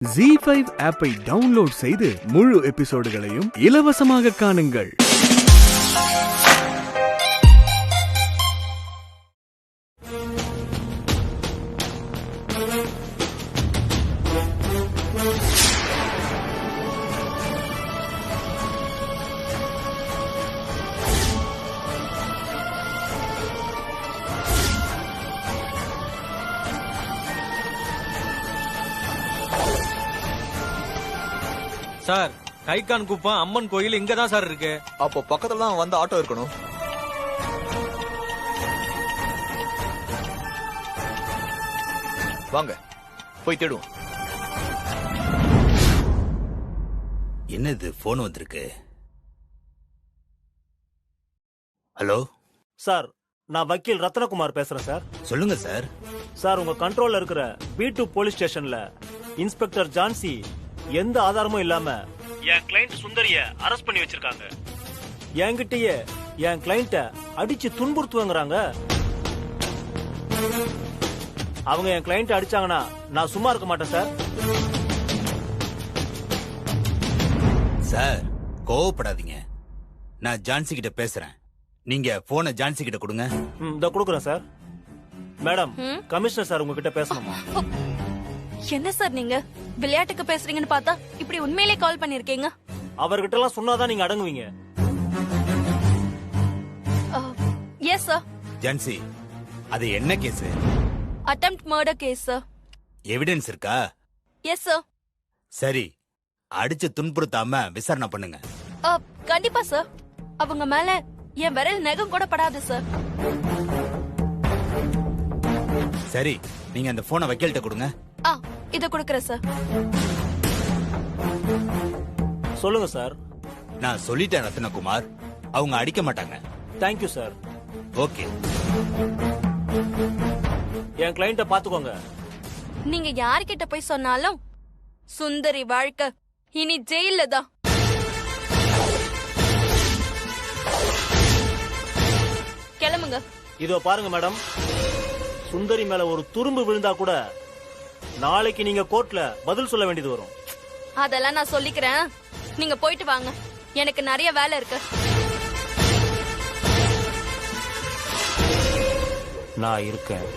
ZEE5 ஆப்பை download செய்து முழு எபிசோடுகளையும் இலவசமாக காணுங்கள். சார், கைகான் குப்பம் அம்மன் கோயில் இங்கதான் சார் இருக்கு. அப்போ பக்கத்துல தான் வந்து ஆட்டோ இருக்கணும். வாங்க போய் தேடுவோம். என்னது போன் வந்திருக்கு? ஹலோ சார், நான் வக்கீல் ரத்னகுமார் பேசுறேன் சார். சொல்லுங்க சார். சார், உங்க கண்ட்ரோல்ல இருக்கிற B2 போலீஸ் ஸ்டேஷன்ல இன்ஸ்பெக்டர் ஜான்சி எந்த ஆதாரமும் இல்லாம என் கிளைண்ட் சுந்தரிய அரெஸ்ட் பண்ணி வச்சிருக்காங்க. என்கிட்டயே என் கிளைண்ட அடிச்சு துன்புறுத்துவாங்கறாங்க. அவங்க என் கிளைண்ட் அடிச்சாங்கன்னா நான் சும்மா இருக்க மாட்டேன் சார். சார், கோவப்படாதீங்க. நான் ஜான்சி கிட்ட பேசுறேன். நீங்க போனை ஜான்சி கிட்ட கொடுங்க. இத கொடுக்குறேன் சார். மேடம், கமிஷனர் சார் உங்ககிட்ட பேசணுமா? என்ன சார் நீங்க விளையாட்டுக்கு பேசுறீங்கன்னு பார்த்தா இப்படி உண்மையிலே கால் பண்ணிருக்கீங்க. அவர்கிட்ட எல்லாம் சொன்னாதான் நீங்க அடங்குவீங்க. Yes sir. ஜான்சி, அது என்ன case? Attempt murder case sir. Evidence இருக்கா? Yes sir. சரி, அடிச்சு துன்புறுத்தாம விசாரணை பண்ணுங்க. கண்டிப்பா சார். அவங்க மேல என் விரல் நகம் கூட படாது சார். சரி, நீங்க அந்த போனை வக்கீல்கிட்ட கொடுங்க. இத கொடுக்கறேன் சார். சொல்லுங்க சார். நான் சொல்லிட்டேன் ரத்னகுமார், அவங்க அடிக்க மாட்டாங்க. Thank you sir. ஓகே. என் கிளைண்ட பாத்துக்கோங்க. நீங்க யார்கிட்ட போய் சொன்னாலும் சுந்தரி வாழ்க்கை இனி ஜெயில தான். கிளம்புங்க. இதோ பாருங்க மேடம், சுந்தரி மேல ஒரு துரும்பு விழுந்தா கூட நாளைக்கு நீங்க கோர்ட்ல பதில் சொல்ல வேண்டியது வரும். அதெல்லாம் நான் சொல்லிக்கிறேன். நீங்க போயிட்டு வாங்க, எனக்கு நிறைய வேலை இருக்கு. நான் இருக்கேன்.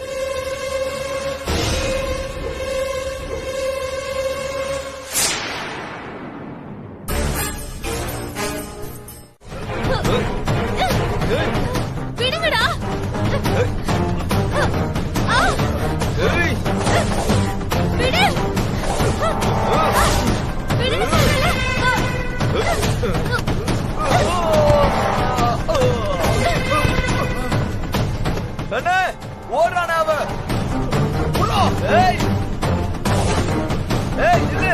விடுங்கடா. விடு. அண்ணே, ஓடுறானே அவன். ஏய் ஏய் நில்லு.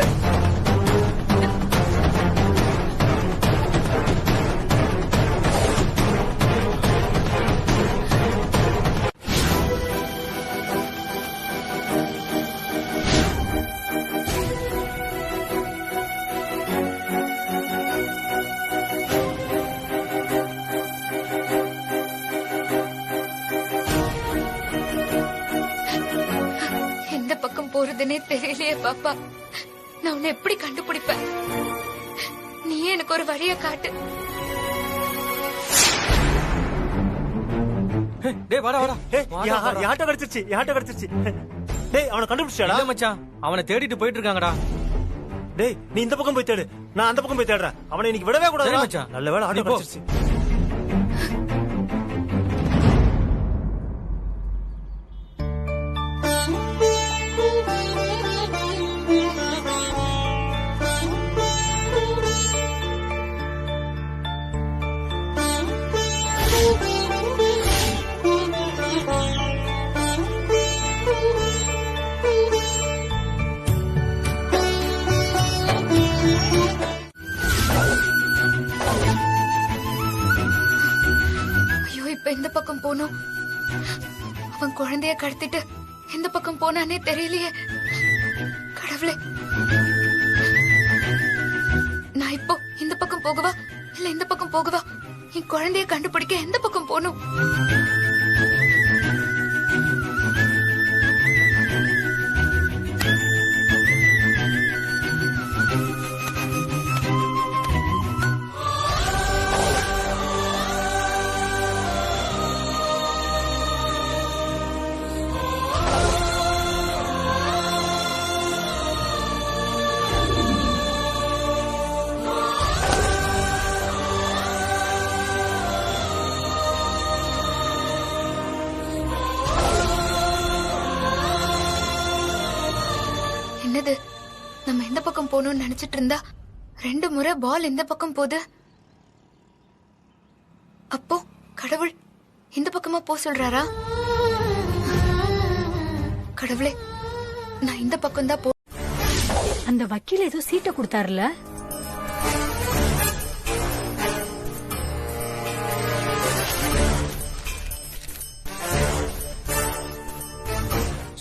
எந்த பக்கம் போறதுன்னே தெரியலையே பாப்பா. நான் உன்னை எப்படி கண்டுபிடிப்பேன்? நீயே எனக்கு ஒரு வழிய காட்டு. டேய் வாடா வாடா. யாட்ட கடிச்சிருச்சு. டேய், அவனை கண்டுபிடிச்சாடா? இல்ல மச்சான், அவனை தேடிட்டு போயிட்டு இருக்காங்கடா. டேய், நீ இந்த பக்கம் போய் தேடு, நான் அந்த பக்கம் போய் தேடுறேன். அவனை இன்னைக்கு விடவே கூடாது. சரி மச்சான். நல்ல வேளை ஆட்டோ நீ போ. கடிச்சிருச்சு. ஐயோ, இப்ப எந்த பக்கம் போனோம்? அவன் குழந்தைய கடத்திட்டு எந்த பக்கம் போனானே தெரியலையே. கடவுளே, நான் இப்போ இந்த பக்கம் போகவா இல்ல இந்த பக்கம் போகவா? என் குழந்தைய கண்டுபிடிக்க எந்த பக்கம் போகணும்? நம்ம எந்த பக்கம் போகணும்னு நினைச்சிட்டு இருந்தா 2 முறை பால் இந்த பக்கம் போகுது. அப்போ கடவுள் இந்த பக்கமா போ சொல்றாரா? கடவுளே, நான் இந்த பக்கம் தான் போ. அந்த வக்கீல் ஏதோ சீட்டை கொடுத்தாருல,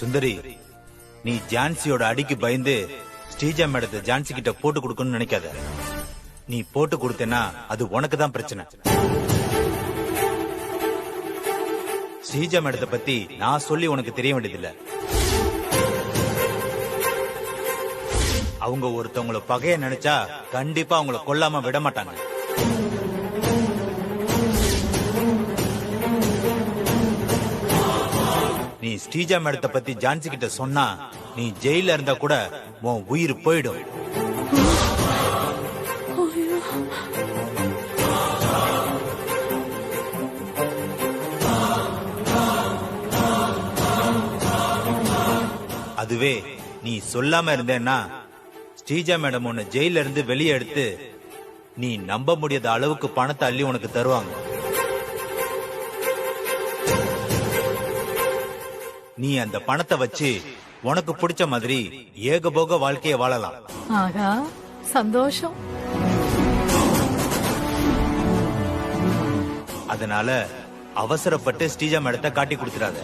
சுந்தரி, நீ ஜான்சியோட அடிக்கு பயந்து ஸ்ரீஜா மேடத்தை ஜான்சி கிட்ட போட்டு கொடுக்கணும்னு நினைக்காத. நீ போட்டு கொடுத்தேன்னா அது உனக்கு தான் பிரச்சனை. ஸ்ரீஜா மேடத்தை பத்தி நான் சொல்லி உனக்கு தெரிய வேண்டியதில்லை. அவங்க ஒருத்தவங்கள பகைய நினைச்சா கண்டிப்பா அவங்கள கொல்லாம விட மாட்டாங்க. நீ ஸ்ரீஜா மேடத்தை பத்தி ஜான்சி கிட்ட சொன்னா நீ ஜெயில இருந்தா கூட உன் உயிர் போயிடும். அதுவே நீ சொல்லாம இருந்தேன்னா ஸ்ரீஜா மேடம் உன்னை ஜெயில இருந்து வெளியே எடுத்து நீ நம்ப முடியாத அளவுக்கு பணத்தை அள்ளி உனக்கு தருவாங்க. நீ அந்த பணத்தை வச்சு உனக்கு பிடிச்ச மாதிரி ஏகபோக வாழ்க்கைய வாழலாம். ஆகா சந்தோஷம். அதனால அவசரப்பட்டு ஸ்ரீஜா மேடத்தை காட்டி கொடுத்துடாத.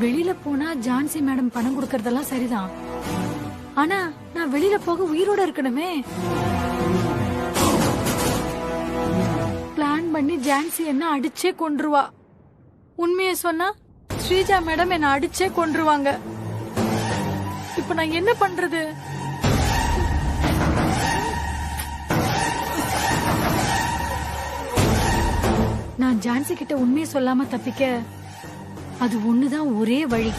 வெளியில போனா ஜான்சி மேடம் பணம் கொடுக்கறதெல்லாம் சரிதான். ஆனா நான் வெளியில போக உயிரோட இருக்கணுமே. பிளான் பண்ணி ஜான்சி என்ன அடிச்சே கொன்றுவா. உண்மையை சொன்னா ஸ்ரீஜா மேடம் என்ன அடிச்சே கொன்றுவாங்க. இப்ப நான் என்ன பண்றது? நான் ஜான்சி கிட்ட உண்மையை சொல்லாம தப்பிக்க அது ஒண்ணுதான் ஒரே வழி.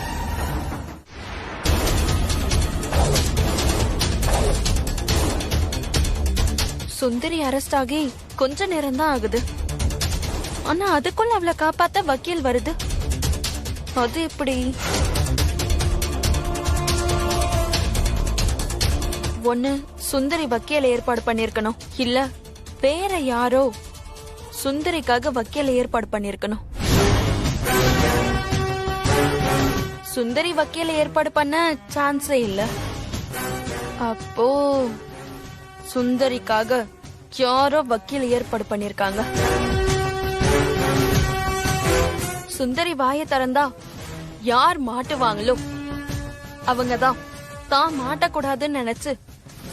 சுந்தரி அரெஸ்ட் ஆகி கொஞ்ச நேரம் தான் ஆகுது. ஆனா அதுக்குள்ள அவளை காப்பாத்த வக்கீல் வருது. அது எப்படி? ஒண்ணு சுந்தரி வக்கீல ஏற்பாடு பண்ணிருக்கணும், இல்ல வேற யாரோ சுந்தரிக்காக வக்கீல ஏற்பாடு பண்ணிருக்கணும். சுந்தரி வக்கீல ஏற்பாடு பண்ண சான்ஸே இல்ல. அப்போ சுந்தரிக்காக யாரோ வக்கீல் ஏற்பாடு பண்ணிருக்காங்க. சுந்தரி வாய திறந்தா யார் மாட்டுவாங்களோ அவங்கதான் தான் மாட்டக்கூடாதுன்னு நினைச்சு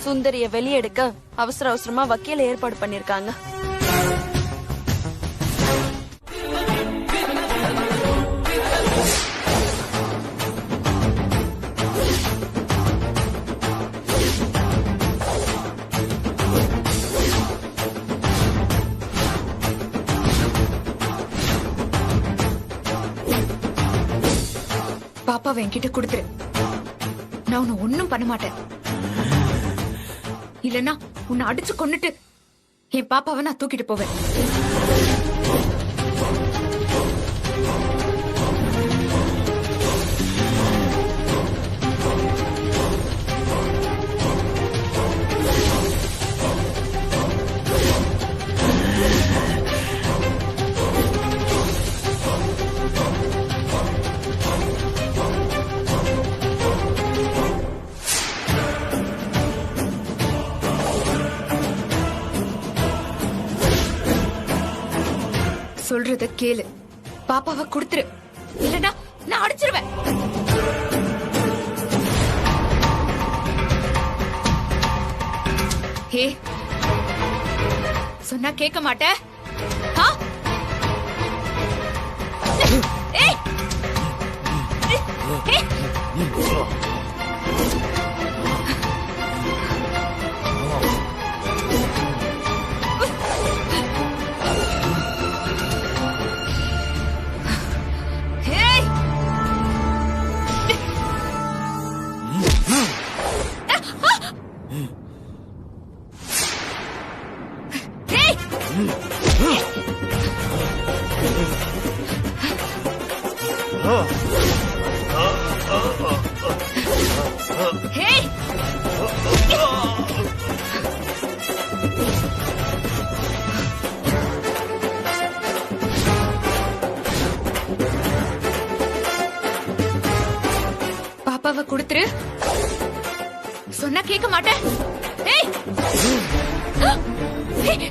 சுந்தரிய வெளியெடுக்க அவசர அவசரமா வக்கீல ஏற்பாடு பண்ணிருக்காங்க. பாப்பாவை என்கிட்ட கொடுத்துரு. நான் உன்னை ஒன்னும் பண்ண மாட்டேன். இல்லனா உன்னை அடிச்சு கொன்னுட்டு என் பாப்பாவை நான் தூக்கிட்டு போவேன். சொல்றத கேளு. பாப்பாவை கொடுத்துரு, இல்லனா நான் அடிச்சிருவேன். ஹே, சொன்னா கேட்க மாட்டேன். ஏய், ஏய்! ஏய்! பாப்பாவை கொடுத்துரு. சொன்னா கேட்க மாட்டேன். ஏய்! ஏய்!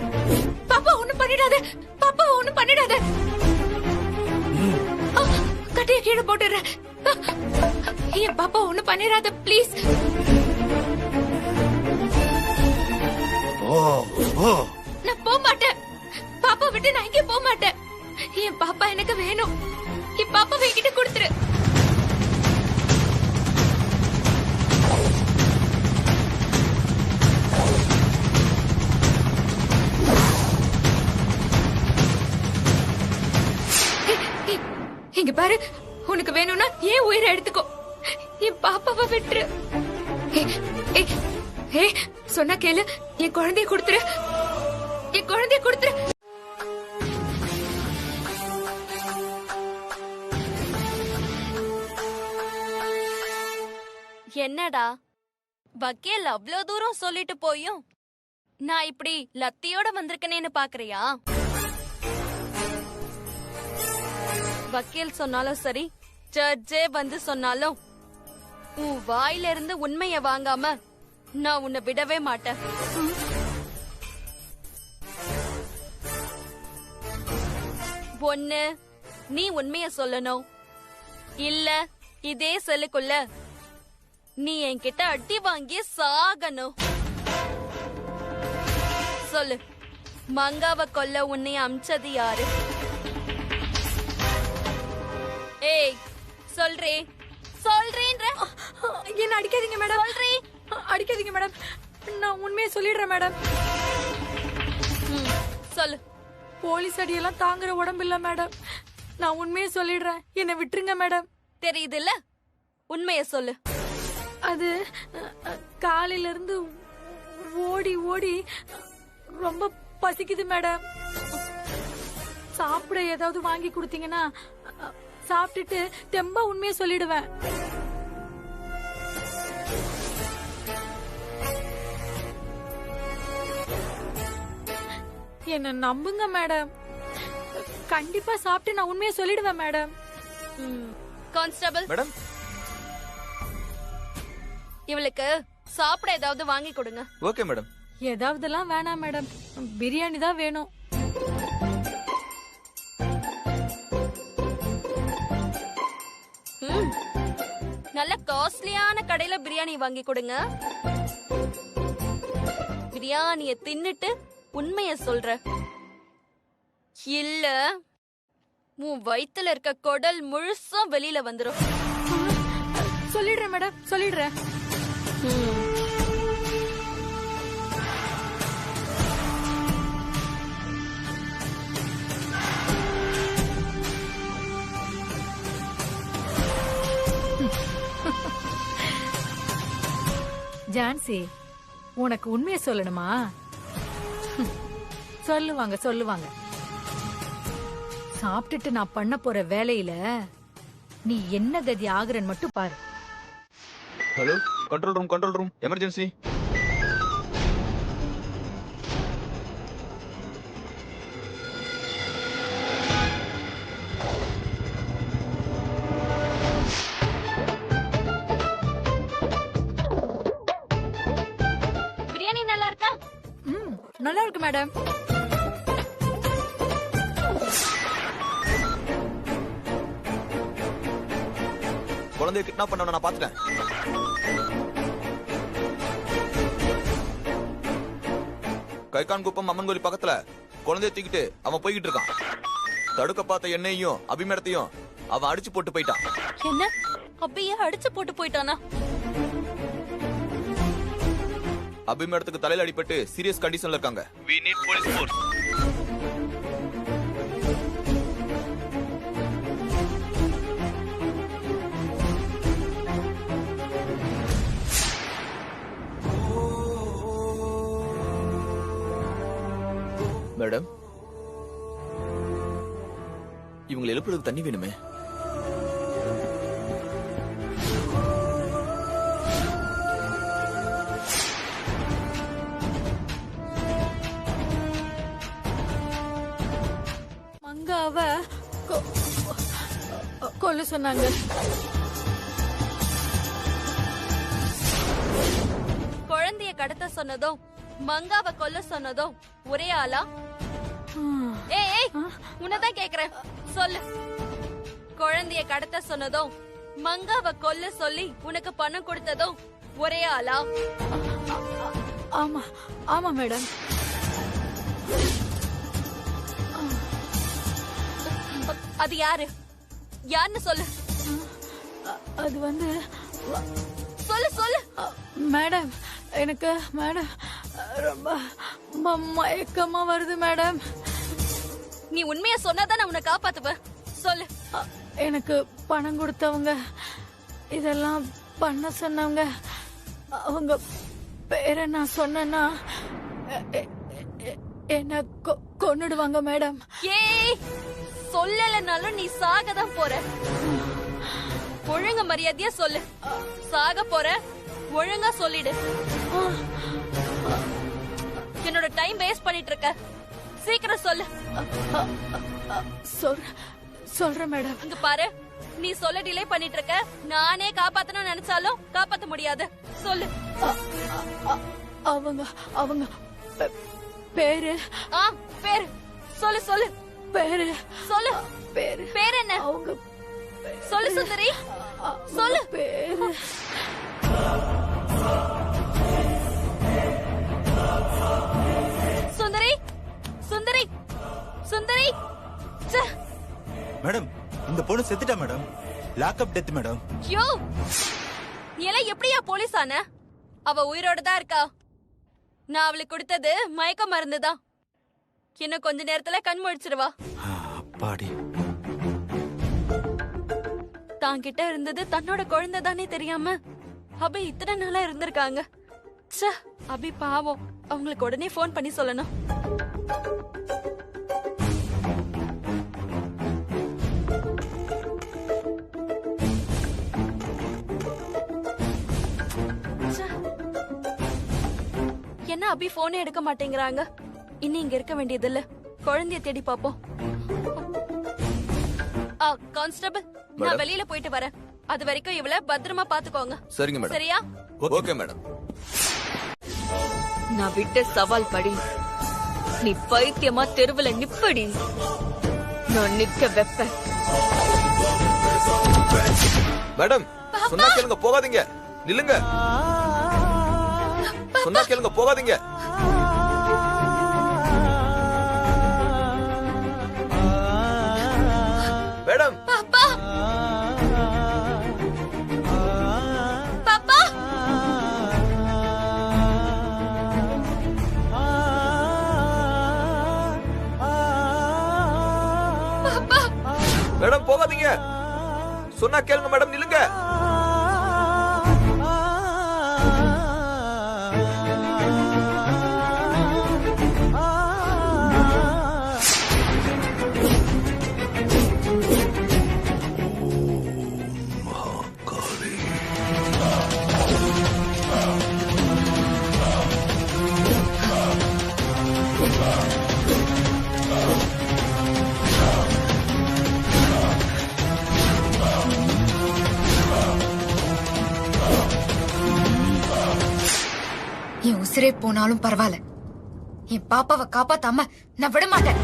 பாப்பா ஒண்ணும் பண்ணிடாத. பாப்பா ஒண்ணும் பண்ணிடாத. கட்டைய கீழே போட்டுறேன். என் பாப்பா ஒண்ணும் பண்ணிடாத ப்ளீஸ். நான் போக மாட்டேன். பாப்பா விட்டு நான் இங்கே போக மாட்டேன். என் பாப்பா எனக்கு வேணும். என் பாப்பாவை என்கிட்ட கொடுத்துரு. இங்க பாரு, உனக்கு வேணும்னா ஏன் உயிரை எடுத்துக்கோ. என் பாப்பாவை விட்டுரு. சொன்னா கேளு. என் குழந்தைய கொடுத்துரு. என் குழந்தைய கொடுத்துரு. என்னடா வக்கீல் அவ்வளவு தூரம் சொல்லிட்டு போயும் நான் இப்படி லத்தியோட வந்திருக்கனேன்னு பாக்குறியா? வக்கீல் சொன்னாலும் சரி, ஜட்ஜே வந்து சொன்னாலும் உன் வாயில இருந்து உண்மைய வாங்காம நான் உன்னை விடவே மாட்டேன். ஒண்ணு நீ உண்மைய சொல்லணும், இல்ல இதே செல்லுக்குள்ள நீ என்கிட்ட அடி வாங்கி சாகணும். சொல்லு, மங்காவை கொல்ல உன்னை அமிச்சது யாரு? ஏய் சொல்றே, சொல்றேன்ற. என்ன அடிக்காதீங்க மேடம். சொல்றே, அடிக்காதீங்க மேடம். நான் உண்மையை சொல்லிடுறேன் மேடம். சொல்லு. போலீஸ் அடியெல்லாம் தாங்குற உடம்பு இல்ல மேடம். நான் உண்மையை சொல்லிடுறேன். என்னை விட்டுருங்க மேடம். தெரியுது இல்ல, உண்மைய சொல்லு. அது காலையில இருந்து ஓடி ஓடி ரொம்ப பசிக்குது மேடம். சாப்பிட ஏதாவது வாங்கி கொடுத்தீங்கன்னா சாப்பிட்டுட்டு தெம்பா உண்மையை சொல்லிடுவேன். என்ன நம்புங்க மேடம். கண்டிப்பா சாப்பிட்டு நான் உண்மையை சொல்லிடுவேன் மேடம். கான்ஸ்டபிள் மேடம், இவளுக்கு சாப்பிட ஏதாவது வாங்கி கொடுங்க. Okay madam. ஏதாவதெல்லாம் வேணாம் மேடம். பிரியாணி தான் வேணும். நல்ல காஸ்ட்லியான கடையில பிரியாணி வாங்கி கொடுங்க. பிரியாணிய தின்னுட்டு உண்மைய சொல்ற, இல்ல உன் வயித்துல இருக்க குடல் முழுசும் வெளியில வந்துரும். சொல்லிடுறேன் மேடம், சொல்லிடுறேன். ஜான்சி, உனக்கு உண்மையை சொல்லணுமா? சொல்லுவாங்க சொல்லுவாங்க. சாப்பிட்டுட்டு நான் பண்ண போற வேலையில நீ என்ன கதி ஆகுறன்னு மட்டும் பாரு. Hello, control room, emergency. Biryani நல்லா இருக்கா? நல்லா இருக்கு மேடம். குழந்தைய கிட்னாப் பண்ணவன நான் பாத்துட்டேன். கைகான்குப்பம் அம்மன் கோயில் பக்கத்துல குழந்தைய தூக்கிட்டு அவன் போய்கிட்டு இருக்கான். தடுக்க பார்த்த என்னையும் அபிமேடத்தையும் அவன் அடிச்சு போட்டு போயிட்டான். என்ன, அப்பயே அடிச்சு போட்டு போயிட்டானா? அபிமேடத்துக்கு தலையில அடிபட்டு சீரியஸ் கண்டிஷன்ல இருக்காங்க. We need police force. Madam, இவங்களை எழுப்புறதுக்கு தண்ணி வேணுமே. மங்காவ கொல்ல சொன்னாங்க. குழந்தைய கடத்த சொன்னதும் மங்காவை கொல்ல சொன்னதும் ஒரே ஆளா? ஏய் உன்னதான் கேக்குறேன், சொல்லு. குழந்தைய கடத்த சொன்னதும் மங்காவை கொல்ல சொல்லி உனக்கு பணம் கொடுத்ததும் ஒரே ஆளா? ஆமா ஆமா மேடம். அது யாரு? யாருன்னு சொல்லு. அது வந்து சொல்லு சொல்லு. மேடம், எனக்கு மேடம் ரொம்ப மயக்கமா வருது மேடம். நீ உண்மையா சொன்னாதான் உன்னை காப்பாத்துவ. சொல்லு. எனக்கு பணம் கொடுத்தவங்க, இதெல்லாம் பண்ண சொன்னவங்க, அவங்க பேரை நான் சொன்னா என்ன கொன்னுடுவாங்க மேடம். ஏய், சொல்லலனாலும் நீ சாகதான் போற. ஒழுங்க மரியாதையா சொல்லு. சாக போற, ஒழுங்கா சொல்லிடு. என்னோட டைம் வேஸ்ட் பண்ணிட்டு இருக்க. சீக்கிரம் சொல்லு. சொல்றேன் மேடம். இங்க பாரு, நீ சொல்ல டிலே பண்ணிட்டு இருக்க. நானே காப்பாத்தணும்னு நினைச்சாலும் காப்பாத்த முடியாது. சொல்லு. அவங்க அவங்க பேரு. பேரு சொல்லு சொல்லு. பேரு சொல்லு. பேரு பேரு என்ன? அவங்க சொல்லு சுந்தரி, சொல்லு. பேரு சுந்தரி, சுந்தரி, சுந்தரி. மேடம், இந்த பொண்ணு செத்துட்டா மேடம். Lockup death madam. யோ, நீ எல்லாம் எப்படியா போலீஸ் ஆன? அவ உயிரோட தான் இருக்கா. நான் அவளுக்கு கொடுத்தது மயக்க மருந்துதான். இன்னும் கொஞ்ச நேரத்துல கண் முழிச்சிருவா. அப்பாடி. தான் கிட்ட இருந்தது தன்னோட குழந்தை தானே தெரியாம அபி இத்தனை நாளா இருந்திருக்காங்க. அபி பாவம், அவங்களுக்கு உடனே போன் பண்ணி சொல்லணும். என்ன அபி போனே எடுக்க மாட்டேங்கிறாங்க? இன்னும் இங்க இருக்க வேண்டியது இல்ல, குழந்தைய தேடி பாப்போம். கான்ஸ்டபிள், நான் வெளியில போயிட்டு வரேன். அது வரைக்கும் இவள பத்திரமா பாத்துக்கோங்க. சரிங்க மேடம். சரியா? Okay madam. நான் விட்ட சவால் படி நீ பைத்தியமா தெருவுல நிப்படி. நான் நிக்க வைப்பேன். மேடம், சொன்னா கேளுங்க, போகாதீங்க. நில்லுங்க. சொன்னா கேளுங்க, போகாதீங்க. மேடம். பாப்பா, பாப்பா. மேடம், போகாதீங்க. சொன்னா கேளுங்க மேடம், நில்லுங்க. என் உசிரே போனாலும் பரவாயில்ல, என் பாப்பாவை காப்பாத்தாம நான் விட மாட்டேன்.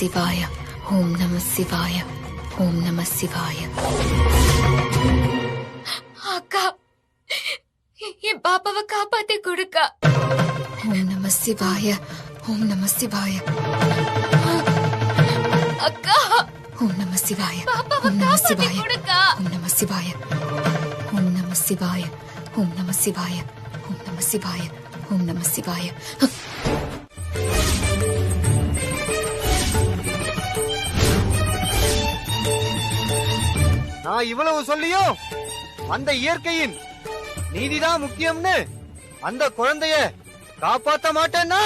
சிவாய ஓம் நம சிவாய ஓம் நம சிவாய. அக்கா, என் பாப்பாவை காப்பாத்தி கொடுக்கா. ஓம் நம சிவாய ஓம் நம சிவாய. அக்கா, ஓம் நம சிவாய ஓம் நம சிவாய ஓம் நம சிவாய ஓம் நம சிவாய ஓம் நம சிவாய ஓம் நம சிவாய ஓம் நம சிவாய. நான் இவ்வளவு சொல்லியும் அந்த இயற்கையின் நீதிதான் முக்கியம்னு அந்த குழந்தைய காப்பாத்த மாட்டேன்னா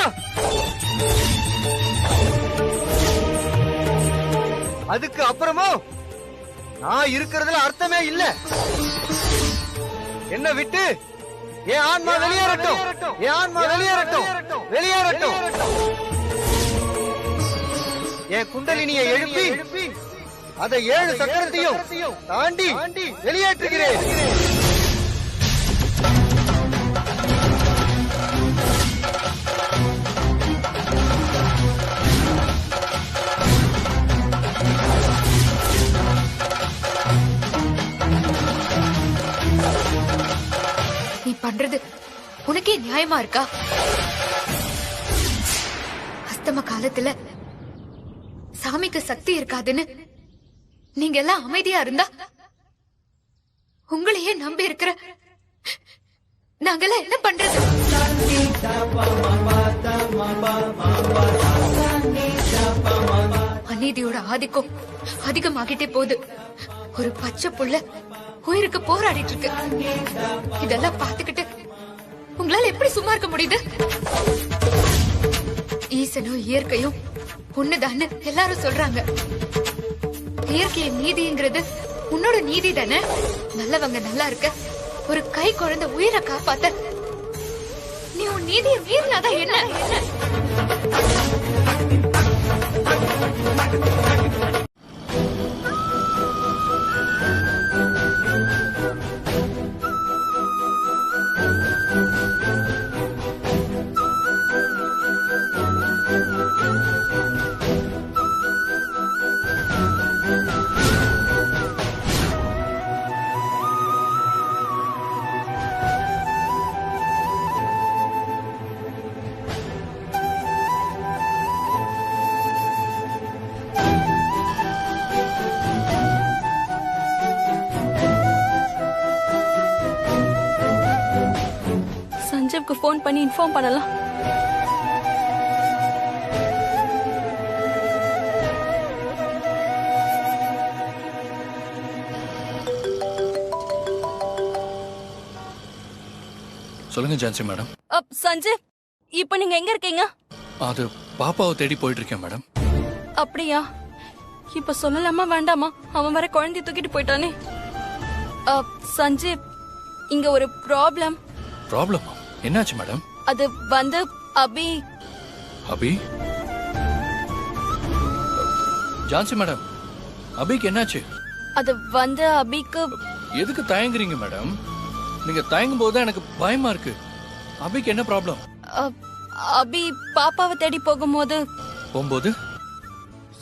அதுக்கு அப்புறமும் நான் இருக்கிறதுல அர்த்தமே இல்ல. என்ன விட்டு என் ஆன்மா வெளியேறட்டும், என் ஆன்மா வெளியேறட்டும், வெளியேறட்டும். என் குண்டலினியை எழுப்பி அதை 7 சக்கரத்தையும் தாண்டி வெளியேற்றுகிறேன். நீ பண்றது உனக்கே நியாயமா இருக்கா? அஸ்தம காலத்துல சாமிக்கு சக்தி இருக்காதுன்னு நீங்க எல்லாம் அமைதியா இருந்தா உங்களையே நம்பி இருக்கிற நாங்கெல்லாம் என்ன பண்றது? அநீதியோட ஆதிக்கம் அதிகமாகிட்டே போகுது. ஒரு பச்சை புள்ள உயிருக்கு போராடிட்டு இருக்கு. இதெல்லாம் பாத்துக்கிட்டு உங்களால எப்படி சும்மா இருக்க முடியுது? ஈசனும் இயற்கையும் ஒண்ணுதான்னு எல்லாரும் சொல்றாங்க. இயற்கையின் நீதிங்கிறது உன்னோட நீதி தானே. நல்லவங்க நல்லா இருக்க, ஒரு கை குழந்தை உயிரை காப்பாத்த நீ உன் நீதியை மீறினாதான் என்ன? சஞ்சீவ்க்கு போன் பண்ணி இன்ஃபார்ம் பண்ணலாம். சொல்லுங்க ஜான்சி மேடம். சஞ்சீவ், இப்ப நீங்க எங்க இருக்கீங்க? அது பாப்பாவை தேடி போயிட்டு இருக்கேன் மேடம். அப்படியா? இப்ப சொல்லலாமா வேண்டாமா? அவன் வர குழந்தைய தூக்கிட்டு போயிட்டானே. சஞ்சீவ், இங்க ஒரு ப்ராப்ளம். ப்ராப்ளமா? என்னாச்சு மேடம்? அது வந்து அபி. அபி? ஜான்சி மேடம், அபிக்கு என்னாச்சு? அது வந்து அபிக்கு. எதுக்கு தயங்குறீங்க மேடம்? நீங்க தயங்கும் போது எனக்கு பயமா இருக்கு. அபிக்கு என்ன ப்ராப்ளம்? அபி பாப்பாவை தேடி போகும்போது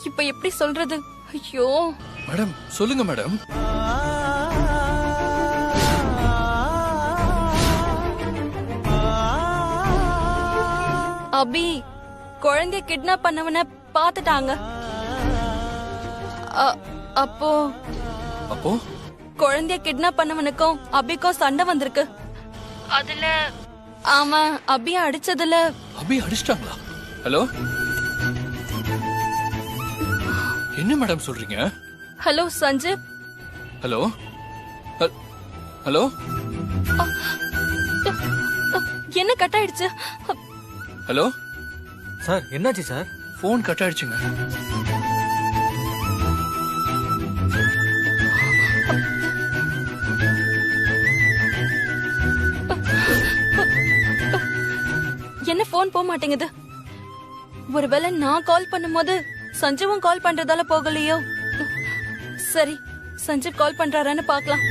இப்ப எப்படி சொல்றது? ஐயோ மேடம், சொல்லுங்க மேடம். அபி குழந்தைய கிட்னாப் பண்ணவன பாத்துட்டாங்க. அப்போ குழந்தைய கிட்னாப் பண்ணவனுக்கும் அபிக்கும் சண்டை வந்திருக்கு. அதுல அவன் அபிய அடிச்சதுல. அபி அடிச்சிட்டாங்களா? ஹலோ, என்ன மேடம் சொல்றீங்க? ஹலோ சஞ்சீவ். ஹலோ ஹலோ, என்ன கட் ஆயிடுச்சு? ஹலோ சார், என்னாச்சு சார்? போன் கட் ஆயிடுச்சுங்க. என்ன போன் போக மாட்டேங்குது? ஒருவேளை நான் கால் பண்ணும்போது சஞ்சீவும் கால் பண்றதால போகலையோ? சரி, சஞ்சீவ் கால் பண்றாரான்னு பாக்கலாம்.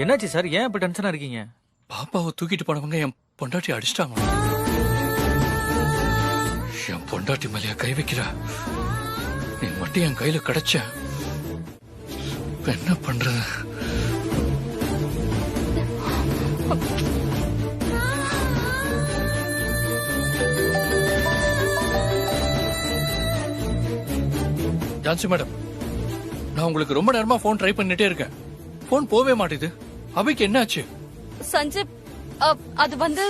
என்னாச்சு சார்? ஏன் இப்ப டென்ஷனா இருக்கீங்க? பாப்பாவை தூக்கிட்டு போனவங்க என் பொண்டாட்டி அடிச்சிட்டாங்க. என் பொண்டாட்டி மேலையா கை வைக்கிறா? நீ மட்டும் என் கையில கிடைச்ச. இப்ப என்ன பண்றது? ஜான்சி மேடம், நான் உங்களுக்கு ரொம்ப நேரமா போன் ட்ரை பண்ணிட்டே இருக்கேன். போன் போவே மாட்டேது. அபிக்கு என்னாச்சு? சஞ்சீவ், அது வந்து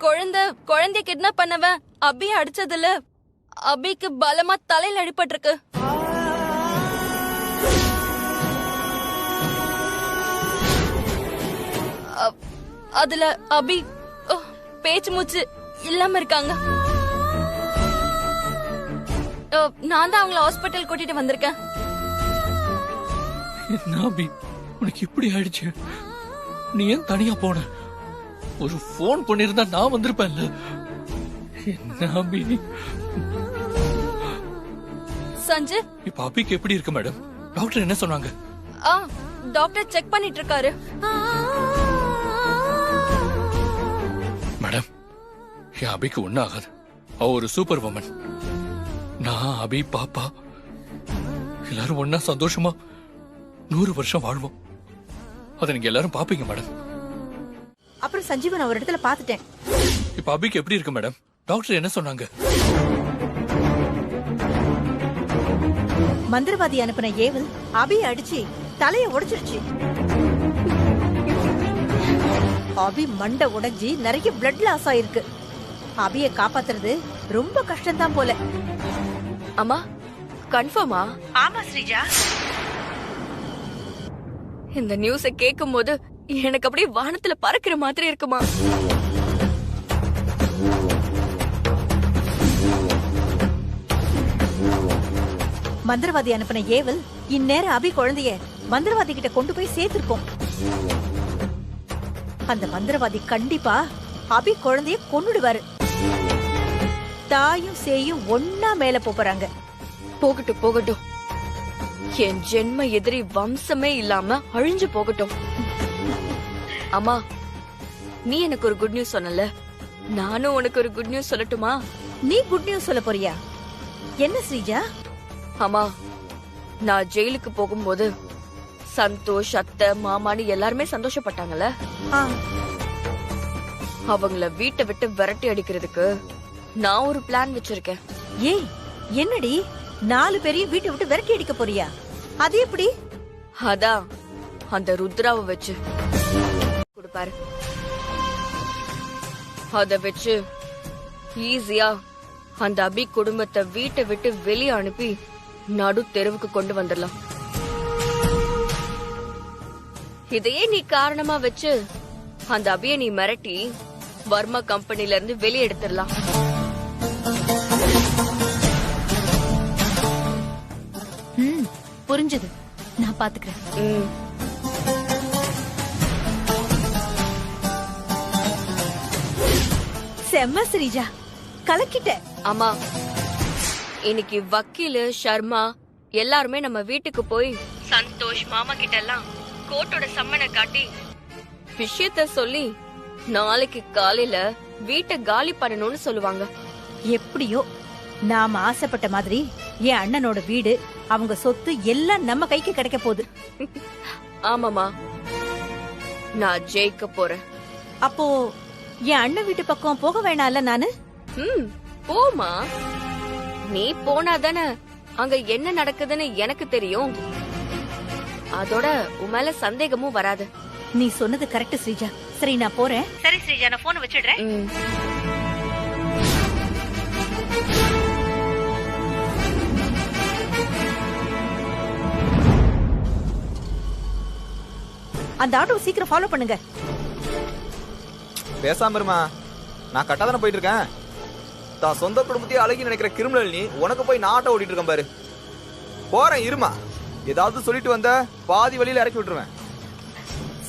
குழந்தைய கிட்னாப் பண்ணவன் அபிய அடிச்சதுல அபிக்கு பலமா தலையில அடிபட்டிருக்கு. அதுல அபி பேச்சு மூச்சு இல்லாம இருக்காங்க. நான் தான் அவங்கள ஹாஸ்பிட்டல் கூட்டிட்டு வந்திருக்கேன். என்ன அபி, உனக்கு இப்படி ஆயிடுச்சு? நீ ஏன் தனியா போன? ஒரு போன் பண்ணிருந்தா நான் வந்திருப்பேன்ல. என்ன அபி? சஞ்சீவ், இப்ப அபிக்கு எப்படி இருக்கு மேடம்? டாக்டர் என்ன சொன்னாங்க? டாக்டர் செக் பண்ணிட்டு இருக்காரு. மேடம், என் அபிக்கு ஒன்னும் ஆகாது. அவ ஒரு சூப்பர் உமன். நான், அபி, பாப்பா எல்லாரும் ஒன்னா சந்தோஷமா 100 வருஷம் வாழ்வோம். அதை நீங்க எல்லாரும் பாப்பீங்க மேடம். அப்புறம் சஞ்சீவன் நான் ஒரு இடத்துல பாத்துட்டேன். இப்ப அபிக்கு எப்படி இருக்கு மேடம்? டாக்டர் என்ன சொன்னாங்க? மந்திரவாதி அனுப்பின ஏவல் அபியை அடிச்சு தலைய உடைச்சிருச்சு. அபி மண்டை உடைஞ்சி நிறைய பிளட் லாஸ் ஆயிருக்கு. அபியை காப்பாத்துறது ரொம்ப கஷ்டம்தான் போல. அம்மா, கன்ஃபார்மா? ஆமா ஸ்ரீஜா. இந்த நியூஸ கேட்கும் போது எனக்கு அப்படியே வானத்துல பறக்கிற மாதிரி இருக்குமா. மந்திரவாதி அனுப்பின ஏவல் இந்நேரம் அபி குழந்தைய மந்திரவாதி கிட்ட கொண்டு போய் சேர்த்திருக்கோம். அந்த மந்திரவாதி கண்டிப்பா அபி குழந்தைய கொன்னுடுவாரு. தாயும் சேயும் ஒன்னா மேல போறாங்க. போகட்டும் போகட்டும், என் ஜென்ம எதிரி வம்சமே இல்லாம அழிஞ்சு போகட்டும். அம்மா, நீ எனக்கு ஒரு குட் நியூஸ் சொன்னல, நானும் உனக்கு ஒரு குட் நியூஸ் சொல்லட்டுமா? நீ குட் நியூஸ் சொல்ல போறியா? என்ன ஸ்ரீஜா? அம்மா, நான் ஜெயிலுக்கு போகும்போது சந்தோஷ், அத்தை, மாமான்னு எல்லாருமே சந்தோஷப்பட்டாங்கல்ல. அவங்கள வீட்டை விட்டு விரட்டி அடிக்கிறதுக்கு நான் ஒரு பிளான் வச்சிருக்கேன். ஏய், என்னடி 4 பேரையும் வீட்டை விட்டு விரட்டி அடிக்க போறியா? அது எப்படி? அதான் அந்த ருத்ராவை வச்சு கொடுப்பாரு. அத வச்சு ஈஸியா அந்த அபி குடும்பத்தை வீட்டை விட்டு வெளியே அனுப்பி நடு தெருவுக்கு கொண்டு வந்துடலாம். இதையே நீ காரணமா வச்சு அந்த அபியை நீ மிரட்டி வர்மா கம்பெனில இருந்து வெளியே எடுத்துடலாம். புரிஞ்சது, நான் பாத்துக்கிறேன். செம்ம ஸ்ரீஜா, கலக்கிட்ட. ஆமா, இன்னைக்கு வக்கீலு, ஷர்மா எல்லாருமே நம்ம வீட்டுக்கு போய் சந்தோஷ் மாமா கிட்ட எல்லாம் கோர்ட்டோட சம்மனை காட்டி விஷயத்த சொல்லி நாளைக்கு காலையில வீட்டை காலி பண்ணணும்னு சொல்லுவாங்க. எப்படியோ நாம ஆசைப்பட்ட மாதிரி என் அண்ணனோட வீடு, அவங்க சொத்து எல்லாம் நம்ம கைக்கு கிடைக்க போகுது. ஆமாமா, நான் ஜெயிக்க போறேன். அப்போ என் அண்ணன் வீட்டு பக்கம் போக வேணாம்ல நானு? போமா, நீ போனாதானே அங்க என்ன நடக்குதுன்னு எனக்கு தெரியும். அதோட உன் மேல சந்தேகமும் வராது. நீ சொன்னது கரெக்ட் ஸ்ரீஜா. சரி, நான் போறேன். சரி ஸ்ரீஜா, நான் போன் வச்சிடுறேன். அந்த ஆட்டோ சீக்கிரம் ஃபாலோ பண்ணுங்க. பேசாம இருமா, நான் கரெக்டா தானே போயிட்டு இருக்கேன். தான் சொந்த குடும்பத்தையே அழகி நினைக்கிற கிரிமினல் நீ, உனக்கு போய் நான் ஆட்டோ ஓட்டிட்டு இருக்கேன் பாரு. போறேன் இருமா, ஏதாவது சொல்லிட்டு வந்த பாதி வழியில இறக்கி விட்டுருவேன்.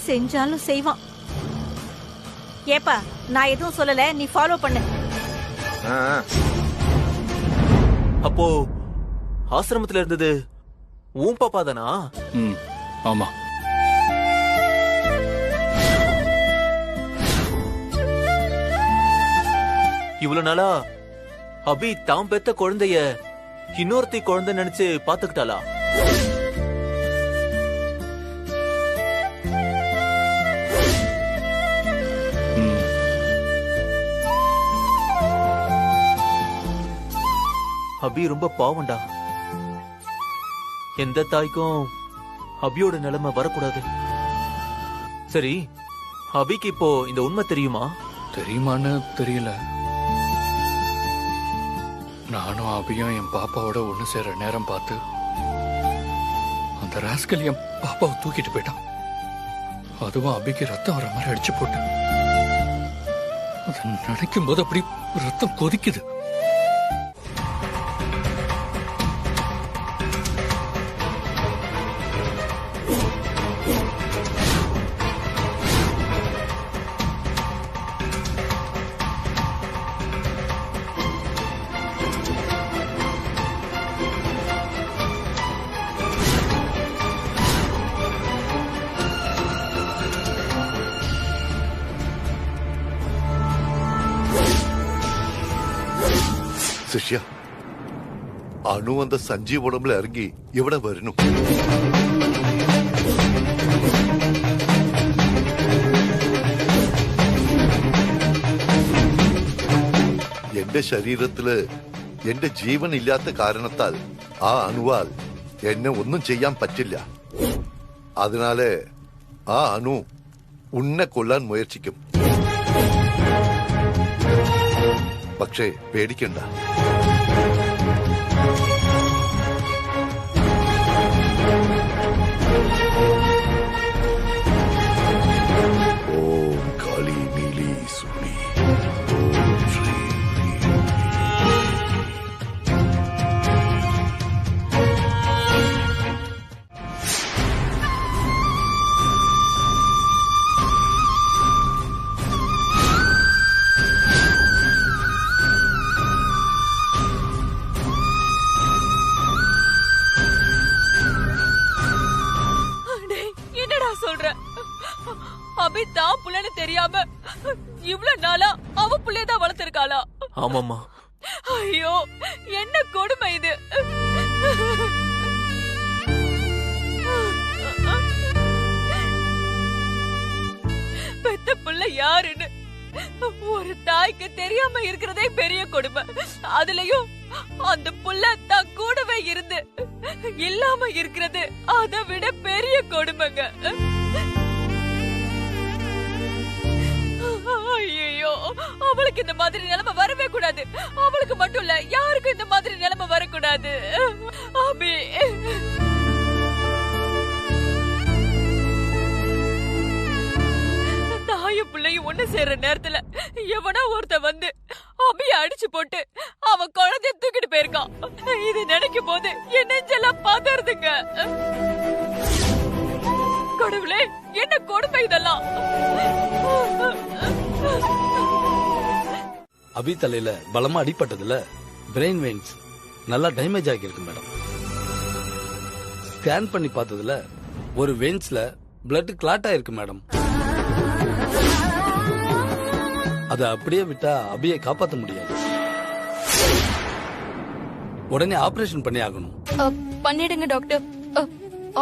செஞ்சாலும் செய்வான். ஏப்பா, நான் எதுவும் சொல்லல, நீ ஃபாலோ பண்ணு. அப்போ ஆசிரமத்துல இருந்தது உன் பாப்பா தானா? ஆமா. இவ்வளவு நாளா அபி தாம் பெத்த குழந்தைய இன்னொருத்தி குழந்தை நினைச்சு பாத்துக்கிட்டாளா? அபி ரொம்ப பாவம்டா. எந்த தாய்க்கும் அபியோட நிலைமை வரக்கூடாது. சரி, அபிக்கு இப்போ இந்த உண்மை தெரியுமா? தெரியுமான்னு தெரியல. நானும் அபியும் என் பாப்பாவோட ஒண்ணு சேர நேரம் பார்த்து அந்த ராஸ்கல் என் பாப்பாவை தூக்கிட்டு போயிட்டான். அதுவும் அபிக்கு ரத்தம் வர மாதிரி அடிச்சு போட்டேன். அதை நினைக்கும் போது அப்படி ரத்தம் கொதிக்குது. ശിഷ്യ അനു அந்த சஞ்சீவ் உடம்புல இறங்கி ഇവിടെ வரணும். എന്റെ ശരീരത്തില് എന്റെ ജീവൻ ഇല്ലാത്ത കാരണത്താൽ ആ അണുവാൽ എന്നെ ഒന്നും ചെയ്യാൻ പറ്റില്ല. അതിനാല് ആ അണു ഉന്നെ കൊല്ലാൻ മുയற்சிക്കും. പക്ഷേ പേടിക്കണ്ട. ഓം കാളി നീലി സുനി ഓം ശ്രീ அபி தான் புள்ளன்னு தெரியாம இவ்வளவு நாளா அவ புள்ளையதான் வளர்த்திருக்காளா? ஆமாமா. ஐயோ, என்ன கொடுமை இது. பெத்த புள்ள யாருன்னு ஒரு தாய்க்கு தெரியாம இருக்கிறதே பெரிய கொடுமை. அதுலயும் அந்த புள்ள தான் கூடவே இருந்து இல்லாம இருக்கிறது அதை விட பெரிய கொடுமைங்க. ஐயோ, அவளுக்கு இந்த மாதிரி நிலைமை வரவே கூடாது. அவளுக்கு மட்டும் இல்ல, யாருக்கும் இந்த மாதிரி நிலைமை வரக்கூடாது. அபி, தாயும் பிள்ளையும் ஒண்ணு சேர்ற நேரத்துல எவனா ஒருத்த வந்து அபிய அடிச்சு போட்டு அவன் குழந்தைய தூக்கிட்டு போயிருக்கான். இது நினைக்கும் போது என் நெஞ்செல்லாம் பதறுதுங்க. கடவுளே, என்ன கொடுமை இதெல்லாம். அபி தலையில பலமா அடிபட்டதுல பிரெயின் வெயின்ஸ் நல்லா டேமேஜ் ஆகியிருக்கு மேடம். ஸ்கேன் பண்ணி பார்த்ததுல ஒரு வெயின்ஸ்ல பிளட் கிளாட் ஆயிருக்கு மேடம். அதை அப்படியே விட்டா அபியை காப்பாற்ற முடியாது. உடனே ஆபரேஷன் பண்ணி ஆகணும். பண்ணிடுங்க டாக்டர்.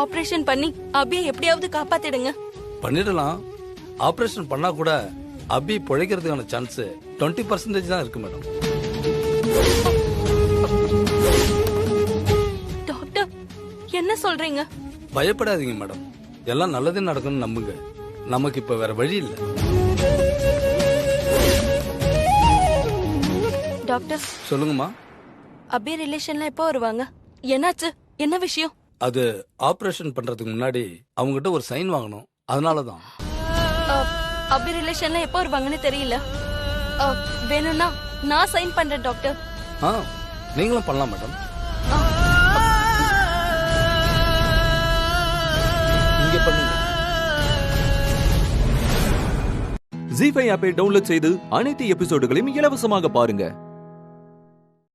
ஆபரேஷன் பண்ணி அபியை எப்படியாவது காப்பாத்திடுங்க. பண்ணிடலாம். ஆபரேஷன் பண்ணா கூட அபி பிழைக்கிறதுக்கான சான்ஸ் 20% தான் இருக்கு மேடம். டாக்டர், என்ன சொல்றீங்க? பயப்படாதீங்க மேடம், எல்லாம் நல்லதே நடக்கும்னு நம்புங்க. நமக்கு இப்ப வேற வழி இல்ல. டாக்டர் சொல்லுங்கம்மா. அபி ரிலேஷன்ல எப்போ வருவாங்க? என்னாச்சு? என்ன விஷயம்? அது ஆபரேஷன் பண்றதுக்கு முன்னாடி அவங்க கிட்ட ஒரு சைன் வாங்கணும். அதனாலதான். அபி ரிலேஷன்ல எப்போ வருவாங்கன்னு தெரியல. வேணும்னா நான் சைன் பண்றேன் டாக்டர். நீங்களும் பண்ணலாம் மேடம். இங்க பண்ணுங்க. ஜீ5 ஆப்பை டவுன்லோட் செய்து அனைத்து எபிசோடுகளையும் இலவசமாக பாருங்க.